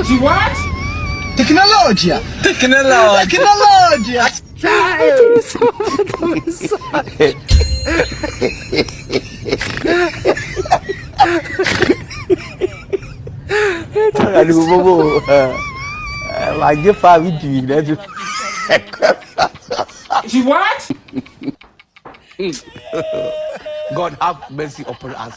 She what? Tecnologia. Aduh bobo. Lagi Fabi dia tu. She what? God have mercy upon us.